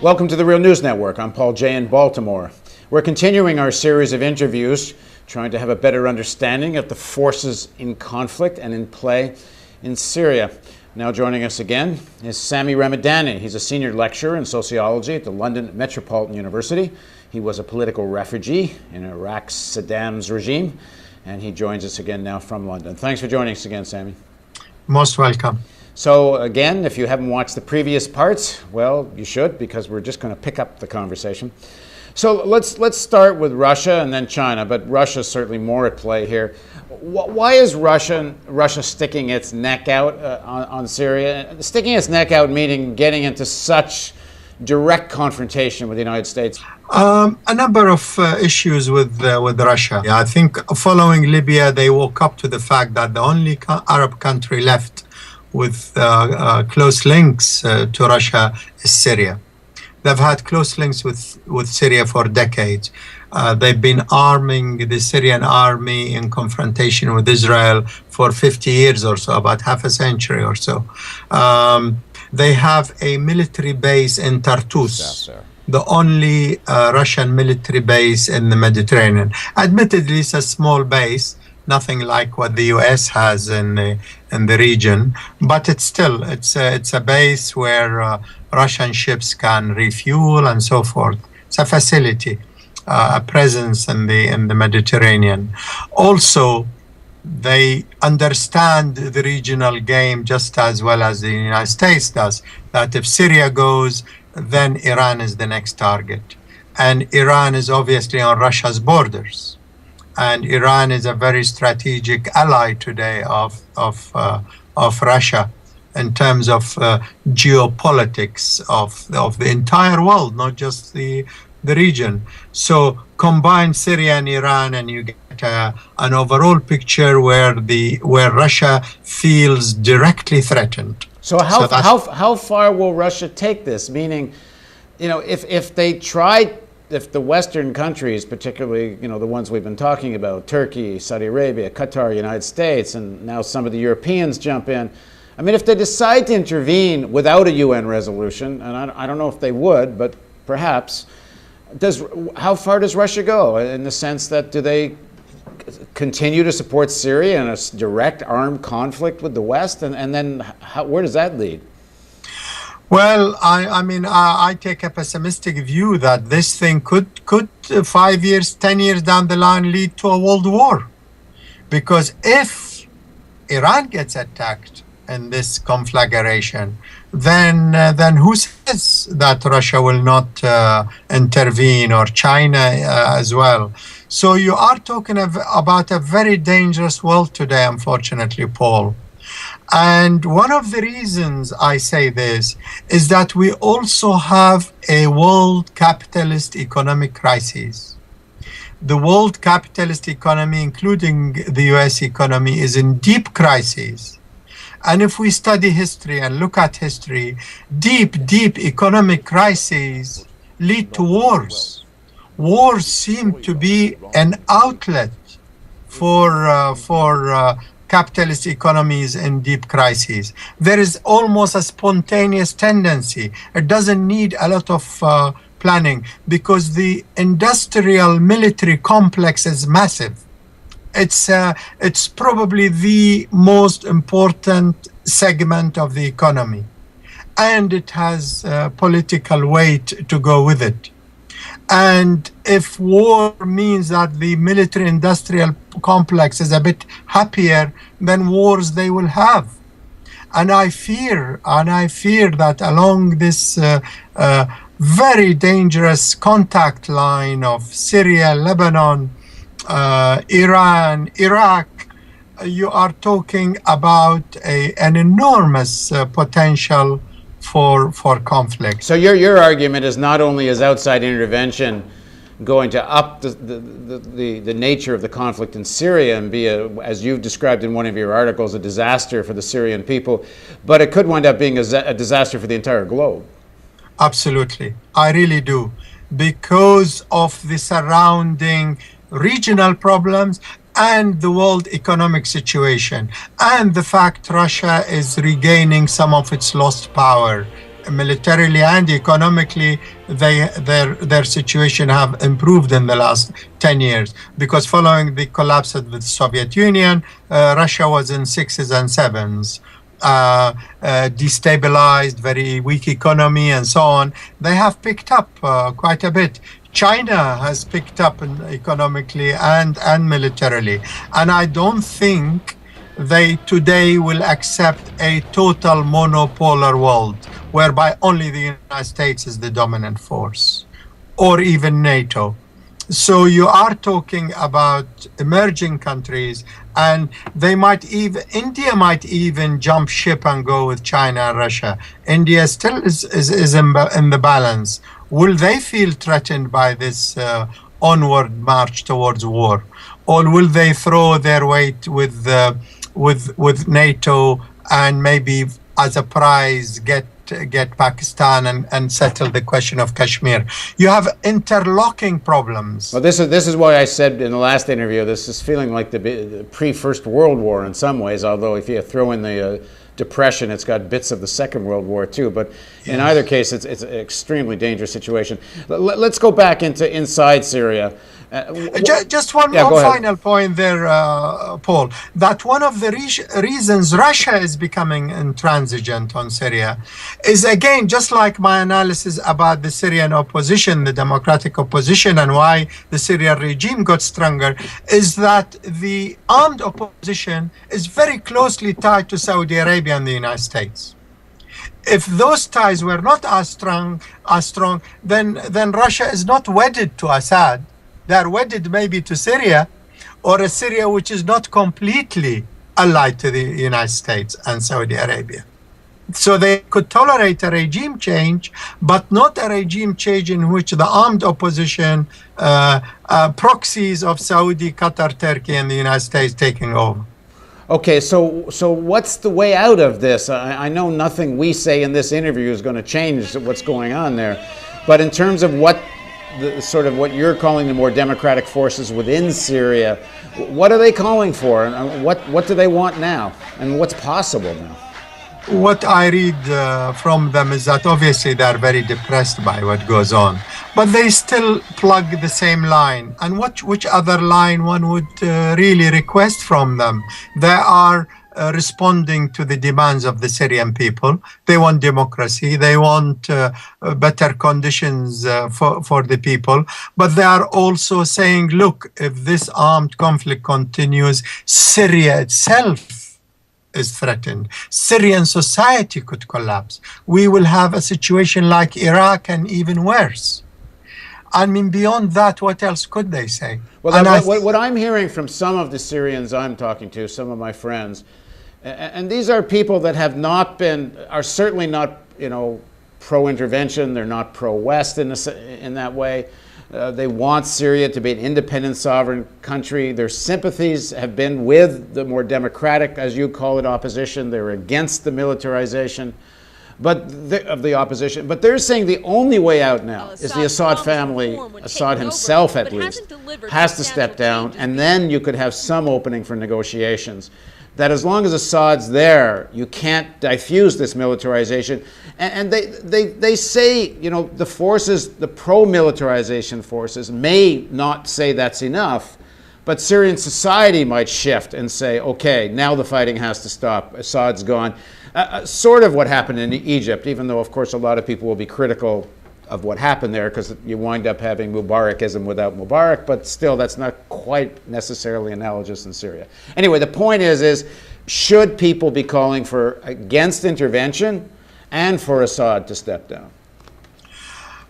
Welcome to the Real News Network. I'm Paul Jay in Baltimore. We're continuing our series of interviews, trying to have a better understanding of the forces in conflict and in play in Syria. Now joining us again is Sami Ramadani. He's a senior lecturer in sociology at the London Metropolitan University. He was a political refugee in Iraq's Saddam's regime, and he joins us again now from London. Thanks for joining us again, Sami. Most welcome. So again, if you haven't watched the previous parts, well, you should, because we're just going to pick up the conversation. So let's start with Russia and then China, but Russia's certainly more at play here. Why is Russia sticking its neck out on Syria? Sticking its neck out meaning getting into such direct confrontation with the United States? A number of issues with Russia. Yeah, I think following Libya, they woke up to the fact that the only Arab country left with close links to Russia is Syria. They've had close links with Syria for decades. They've been arming the Syrian army in confrontation with Israel for 50 years or so, about half a century or so. They have a military base in Tartus, the only Russian military base in the Mediterranean. Admittedly, it's a small base, nothing like what the US has in the region, but it's a base where Russian ships can refuel and so forth. It's a facility, a presence in the Mediterranean. Also, they understand the regional game just as well as the United States does, that if Syria goes, then Iran is the next target. And Iran is obviously on Russia's borders. And Iran is a very strategic ally today of Russia in terms of geopolitics of the entire world, not just the region. So combine Syria and Iran, and you get an overall picture where Russia feels directly threatened. So how far will Russia take this? Meaning, you know, if the Western countries, particularly, you know, the ones we've been talking about, Turkey, Saudi Arabia, Qatar, United States, and now some of the Europeans jump in. I mean, if they decide to intervene without a UN resolution, and I don't know if they would, but perhaps, how far does Russia go in the sense that do they continue to support Syria in a direct armed conflict with the West? And then where does that lead? Well, I mean, I take a pessimistic view that this thing could 5 years, 10 years down the line lead to a world war. Because if Iran gets attacked in this conflagration, then who says that Russia will not intervene, or China as well? So you are talking about a very dangerous world today, unfortunately, Paul. And one of the reasons I say this is that we also have a world capitalist economic crisis. The world capitalist economy, including the US economy, is in deep crisis. And if we study history and look at history, deep economic crises lead to wars. Wars seem to be an outlet for capitalist economies in deep crises. There is almost a spontaneous tendency. It doesn't need a lot of planning because the industrial military complex is massive. It's probably the most important segment of the economy, and it has political weight to go with it. And if war means that the military-industrial complex is a bit happier, then wars they will have. And I fear that along this very dangerous contact line of Syria, Lebanon, Iran, Iraq, you are talking about an enormous potential for conflict. So your argument is not only is outside intervention going to up the nature of the conflict in Syria and be, as you've described in one of your articles, a disaster for the Syrian people, but it could wind up being a disaster for the entire globe. Absolutely. I really do. Because of the surrounding regional problems and the world economic situation, and the fact Russia is regaining some of its lost power militarily and economically, their situation have improved in the last 10 years, because following the collapse of the Soviet Union, Russia was in sixes and sevens, destabilized, very weak economy and so on. They have picked up quite a bit. China has picked up economically and militarily, and I don't think they today will accept a total monopolar world whereby only the United States is the dominant force, or even NATO. So you are talking about emerging countries, and they might even, India might even jump ship and go with China and Russia. India still is in the balance. Will they feel threatened by this onward march towards war, or will they throw their weight with NATO and maybe as a prize get Pakistan and settle the question of Kashmir? You have interlocking problems. Well, this is why I said in the last interview, this is feeling like the pre-First World War in some ways, although if you throw in the Depression, it's got bits of the Second World War too, but in either case, it's an extremely dangerous situation. Let's go back inside Syria. Just one final point there, Paul, that one of the reasons Russia is becoming intransigent on Syria is, again, just like my analysis about the Syrian opposition, the democratic opposition, and why the Syrian regime got stronger, is that the armed opposition is very closely tied to Saudi Arabia and the United States. If those ties were not as strong, then Russia is not wedded to Assad. They are wedded maybe to Syria, or a Syria which is not completely allied to the United States and Saudi Arabia. So they could tolerate a regime change, but not a regime change in which the armed opposition, proxies of Saudi, Qatar, Turkey, and the United States taking over. Okay, so what's the way out of this? I know nothing we say in this interview is going to change what's going on there, but in terms of what what you're calling the more democratic forces within Syria, what are they calling for, and what do they want now, and what's possible now? What I read from them is that obviously they're very depressed by what goes on, but they still plug the same line. And which other line one would really request from them? They are responding to the demands of the Syrian people. They want democracy. They want better conditions for the people. But they are also saying, look, if this armed conflict continues, Syria itself is threatened. Syrian society could collapse. We will have a situation like Iraq and even worse. I mean, beyond that, what else could they say? Well, what I'm hearing from some of the Syrians I'm talking to, some of my friends, and these are people that are certainly not, pro-intervention. They're not pro-West in that way. They want Syria to be an independent, sovereign country. Their sympathies have been with the more democratic, as you call it, opposition. They're against the militarization of the opposition. But they're saying the only way out now is the Assad family, Assad himself at least, has to step down, and then you could have some opening for negotiations. That as long as Assad's there, you can't diffuse this militarization. And they say, the forces, the pro-militarization forces may not say that's enough, but Syrian society might shift and say, okay, now the fighting has to stop. Assad's gone. Sort of what happened in Egypt, even though, of course, a lot of people will be critical of what happened there because you wind up having Mubarakism without Mubarak, but still that's not quite necessarily analogous in Syria. Anyway, the point is should people be calling for against intervention and for Assad to step down?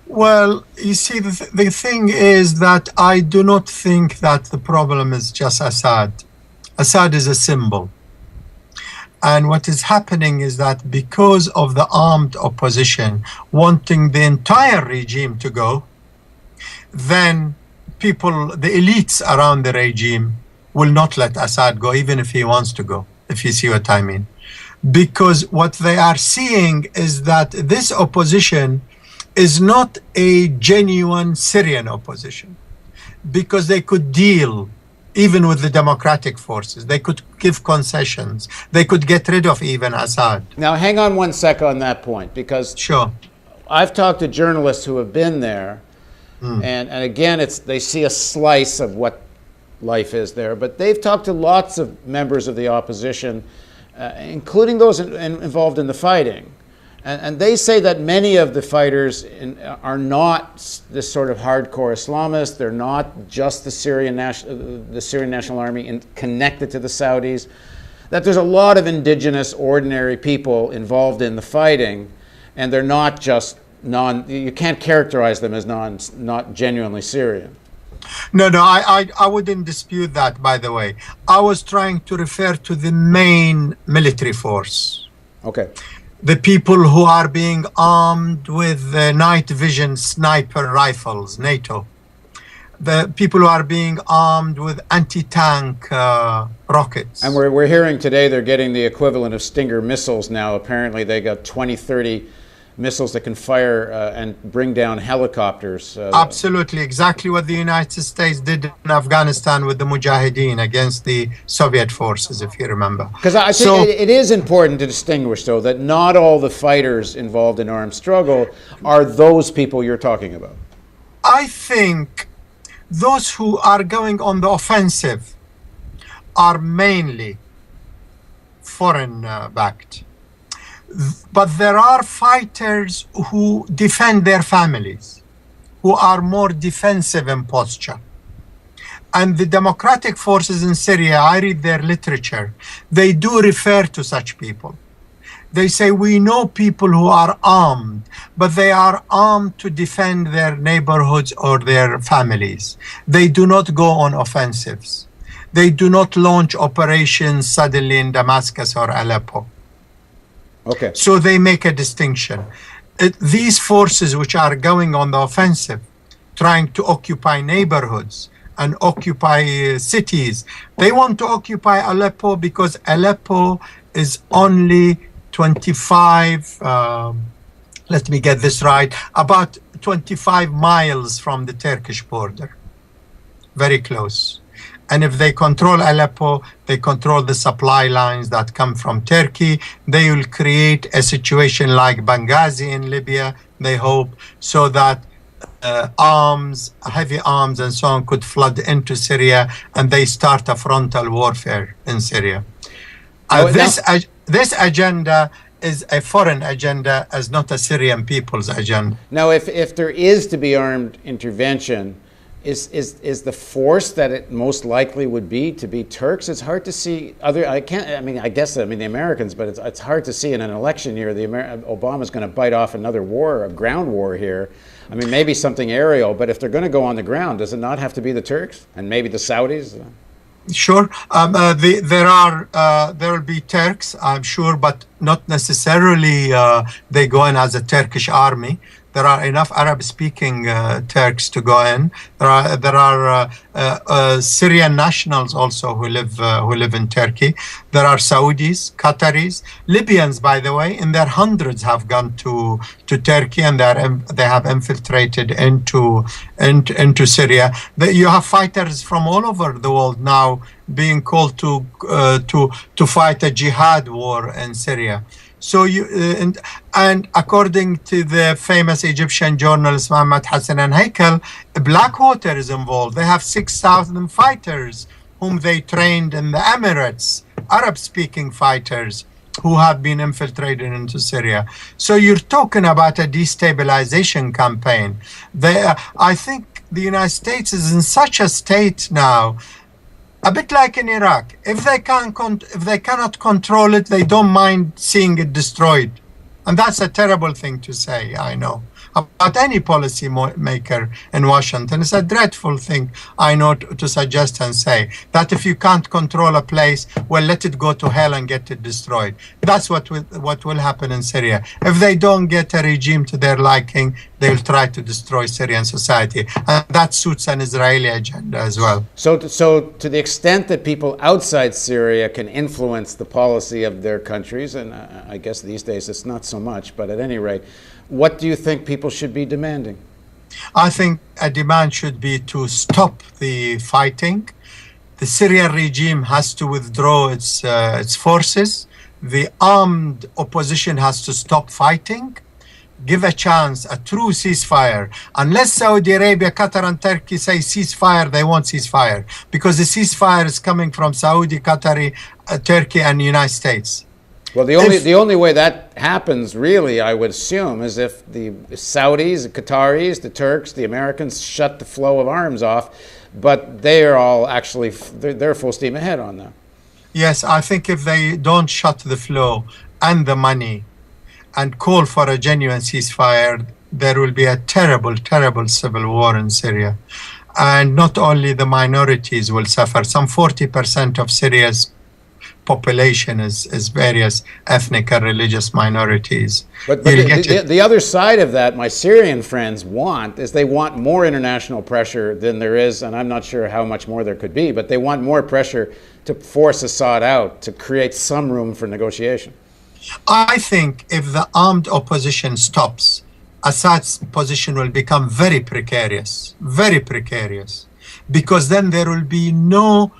Well, you see, the thing is that I do not think that the problem is just Assad. Assad is a symbol. And what is happening is that because of the armed opposition wanting the entire regime to go, then people, the elites around the regime, will not let Assad go, even if he wants to go, if you see what I mean. Because what they are seeing is that this opposition is not a genuine Syrian opposition, because they could deal even with the democratic forces. They could give concessions. They could get rid of even Assad. Now, hang on one sec on that point, because Sure. I've talked to journalists who have been there, and again, they see a slice of what life is there, but they've talked to lots of members of the opposition, including those involved in the fighting. And they say that many of the fighters are not this sort of hardcore Islamists. They're not just the Syrian National Army connected to the Saudis. That there's a lot of indigenous, ordinary people involved in the fighting, and they're not just you can't characterize them as not genuinely Syrian. No, I wouldn't dispute that, by the way. I was trying to refer to the main military force. Okay. The people who are being armed with night vision sniper rifles, NATO. The people who are being armed with anti-tank rockets. And we're hearing today they're getting the equivalent of Stinger missiles now. Apparently they got 20, 30 missiles that can fire and bring down helicopters. Absolutely, exactly what the United States did in Afghanistan with the Mujahideen against the Soviet forces, if you remember. Because I think it is important to distinguish, though, that not all the fighters involved in armed struggle are those people you're talking about. I think those who are going on the offensive are mainly foreign-backed. But there are fighters who defend their families, who are more defensive in posture. And the democratic forces in Syria, I read their literature, they do refer to such people. They say, we know people who are armed, but they are armed to defend their neighborhoods or their families. They do not go on offensives. They do not launch operations suddenly in Damascus or Aleppo. Okay. So they make a distinction. These forces which are going on the offensive, trying to occupy neighborhoods and occupy cities, they want to occupy Aleppo because Aleppo is only 25, let me get this right, about 25 miles from the Turkish border. Very close. And if they control Aleppo, they control the supply lines that come from Turkey. They will create a situation like Benghazi in Libya, they hope, so that arms, heavy arms and so on could flood into Syria and they start a frontal warfare in Syria. This agenda is a foreign agenda, as not a Syrian people's agenda. Now, if there is to be armed intervention, is the force that it most likely would be to be Turks? It's hard to see I guess the Americans, but it's hard to see in an election year Obama's going to bite off another war, a ground war here. I mean, maybe something aerial, but if they're going to go on the ground, does it not have to be the Turks and maybe the Saudis? Sure. There will be Turks, I'm sure, but not necessarily they go in as a Turkish army. There are enough Arab-speaking Turks to go in. There are Syrian nationals also who live in Turkey. There are Saudis, Qataris, Libyans, by the way, in their hundreds have gone to Turkey and they have infiltrated into Syria. You have fighters from all over the world now being called to fight a jihad war in Syria. So and according to the famous Egyptian journalist Mohammed Hassan and Heikel, Blackwater is involved. They have 6,000 fighters whom they trained in the Emirates, Arab-speaking fighters who have been infiltrated into Syria. So you're talking about a destabilization campaign. I think the United States is in such a state now, a bit like in Iraq. If they cannot control it, they don't mind seeing it destroyed. And that's a terrible thing to say, I know, about any policy maker in Washington. It's a dreadful thing, I know, to suggest and say that if you can't control a place, well, let it go to hell and get it destroyed. That's what will happen in Syria. If they don't get a regime to their liking, they will try to destroy Syrian society. And that suits an Israeli agenda as well. So to the extent that people outside Syria can influence the policy of their countries, and I guess these days it's not so much, but at any rate, what do you think people should be demanding? I think a demand should be to stop the fighting, The Syrian regime has to withdraw its forces. The armed opposition has to stop fighting. Give a chance, a true ceasefire. Unless Saudi Arabia, Qatar, and Turkey say ceasefire, they won't ceasefire, because the ceasefire is coming from Saudi, Qatar, Turkey, and the United States. Well, the only way that happens, really, I would assume, is if the Saudis, the Qataris, the Turks, the Americans shut the flow of arms off, but they are all actually, they're full steam ahead on that. Yes, I think if they don't shut the flow and the money and call for a genuine ceasefire, there will be a terrible, terrible civil war in Syria. And not only the minorities will suffer, some 40% of Syria's population is various ethnic and religious minorities. But the other side of that, my Syrian friends want, is they want more international pressure than there is, and I'm not sure how much more there could be, but they want more pressure to force Assad out, to create some room for negotiation. I think if the armed opposition stops, Assad's position will become very precarious, because then there will be no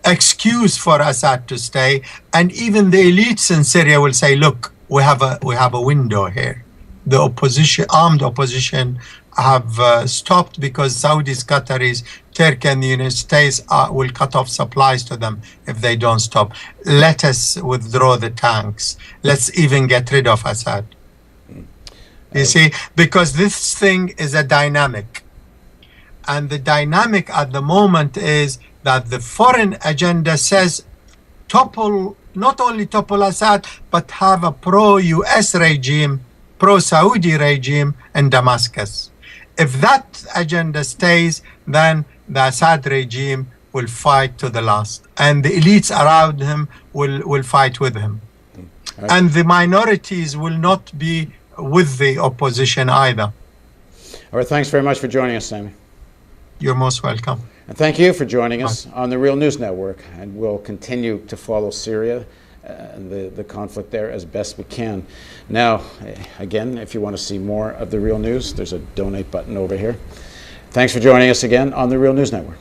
excuse for Assad to stay, and even the elites in Syria will say, look, we have a window here. The opposition, armed opposition, have stopped because Saudis, Qataris, Turkey, and the United States will cut off supplies to them if they don't stop. Let us withdraw the tanks. Let's even get rid of Assad. You see, because this thing is a dynamic, and the dynamic at the moment is that the foreign agenda says topple, not only topple Assad, but have a pro-US regime, pro-Saudi regime in Damascus. If that agenda stays, then the Assad regime will fight to the last, and the elites around him will fight with him. Right. And the minorities will not be with the opposition either. All right, thanks very much for joining us, Sami. You're most welcome. And thank you for joining us on the Real News Network, and we'll continue to follow Syria and the conflict there as best we can. Now, again, if you want to see more of the Real News, there's a donate button over here. Thanks for joining us again on the Real News Network.